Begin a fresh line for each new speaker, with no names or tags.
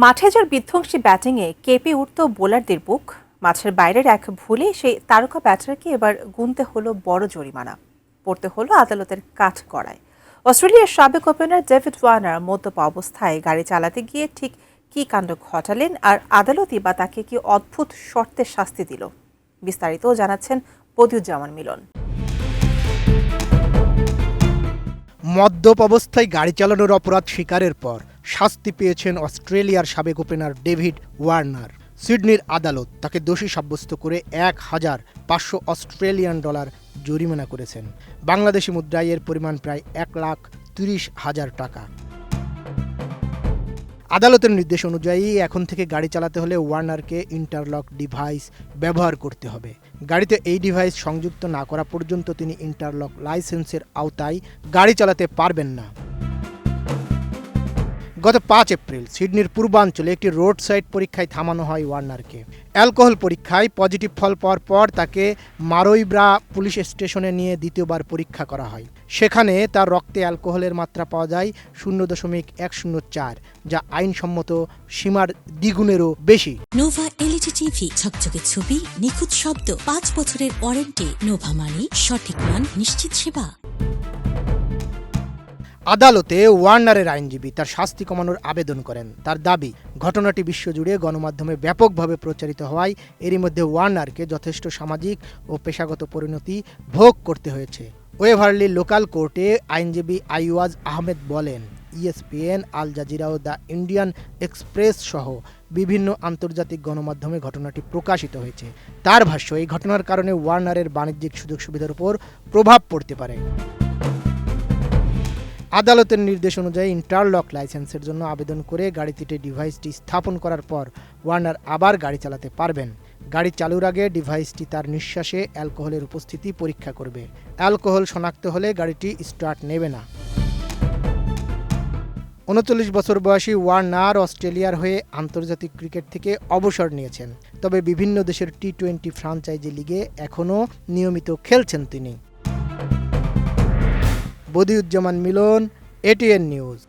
মাঠে যার বিধ্বংসী ব্যাটিংয়ে কেঁপে উঠত বোলারদের বুক। মাঠের বাইরের এক ভুলে সেই তারকা ব্যাটারকে এবার গুনতে হলো বড় জরিমানা, পড়তে হলো আদালতের কাঠগড়ায়। অস্ট্রেলিয়ার সাবেক ওপেনার ডেভিড ওয়ার্নার মদ্যপ অবস্থায় গাড়ি চালাতে গিয়ে ঠিক কী কাণ্ড ঘটালেন, আর আদালতই বা তাকে কি অদ্ভুত শর্তে শাস্তি দিল? বিস্তারিত জানাচ্ছেন বদিউজ্জামান মিলন।
মদ্যপ অবস্থায় গাড়ি চালানোর অপরাধ স্বীকারের পর শাস্তি পেয়েছেন অস্ট্রেলিয়ার সাবেক ওপেনার ডেভিড ওয়ার্নার। সিডনির আদালত তাকে দোষী সাব্যস্ত করে ১,৫০০ অস্ট্রেলিয়ান ডলার জরিমানা করেছেন। বাংলাদেশি মুদ্রায় এর পরিমাণ প্রায় ১,৩০,০০০ টাকা। আদালতের নির্দেশ অনুযায়ী এখন থেকে গাড়ি চালাতে হলে ওয়ার্নারকে ইন্টারলক ডিভাইস ব্যবহার করতে হবে। গাড়িতে এই ডিভাইস সংযুক্ত না করা পর্যন্ত তিনি ইন্টারলক লাইসেন্সের আওতায় গাড়ি চালাতে পারবেন না। গত ৫ এপ্রিল সিডনির পূর্বাঞ্চলে একটি রোড সাইড পরীক্ষায় থামানো হয় ওয়ার্নারকে। অ্যালকোহল পরীক্ষায় পজিটিভ ফল পাওয়ার পর তাকে মারোইব্রা পুলিশ স্টেশনে নিয়ে দ্বিতীয়বার পরীক্ষা করা হয়। সেখানে তার রক্তে অ্যালকোহলের মাত্রা পাওয়া যায় 0.১০৪, যা আইনসম্মত সীমার দ্বিগুণেরও বেশি।
নোভা এলইডি টিভি, ঝকঝকে ছবি, নিখুঁত শব্দ, ৫ বছরের ওয়ারেন্টি। নোভা মানি সঠিক মান, নিশ্চিত সেবা।
আদালতে ওয়ার্নারের আইনজীবী তার শাস্তি কমানোর আবেদন করেন। তার দাবি, ঘটনাটি বিশ্বজুড়ে গণমাধ্যমে ব্যাপকভাবে প্রচারিত হওয়ায় এরই মধ্যে ওয়ার্নারকে যথেষ্ট সামাজিক ও পেশাগত পরিণতি ভোগ করতে হয়েছে। ওয়েভারলি লোকাল কোর্টে আইনজীবী আইওয়াজ আহমেদ বলেন, ইএসপিএন, আল জাজিরা ও দ্য ইন্ডিয়ান এক্সপ্রেস সহ বিভিন্ন আন্তর্জাতিক গণমাধ্যমে ঘটনাটি প্রকাশিত হয়েছে। তার ভাষ্য, এই ঘটনার কারণে ওয়ার্নারের বাণিজ্যিক সুযোগ সুবিধার উপর প্রভাব পড়তে পারে। আদালতের নির্দেশ অনুযায়ী ইন্টারলক লাইসেন্সের জন্য আবেদন করে গাড়িটিতে ডিভাইসটি স্থাপন করার পর ওয়ার্নার আবার গাড়ি চালাতে পারবেন। গাড়ি চালুর আগে ডিভাইসটি তার নিঃশ্বাসে অ্যালকোহলের উপস্থিতি পরীক্ষা করবে। অ্যালকোহল শনাক্ত হলে গাড়িটি স্টার্ট নেবে না। ৩৯ বছর বয়সী ওয়ার্নার অস্ট্রেলিয়ার হয়ে আন্তর্জাতিক ক্রিকেট থেকে অবসর নিয়েছেন, তবে বিভিন্ন দেশের টি-20 ফ্র্যাঞ্চাইজি লিগে এখনও নিয়মিত খেলছেন তিনি। বদিউজ্জামান মিলন, এটিএন নিউজ।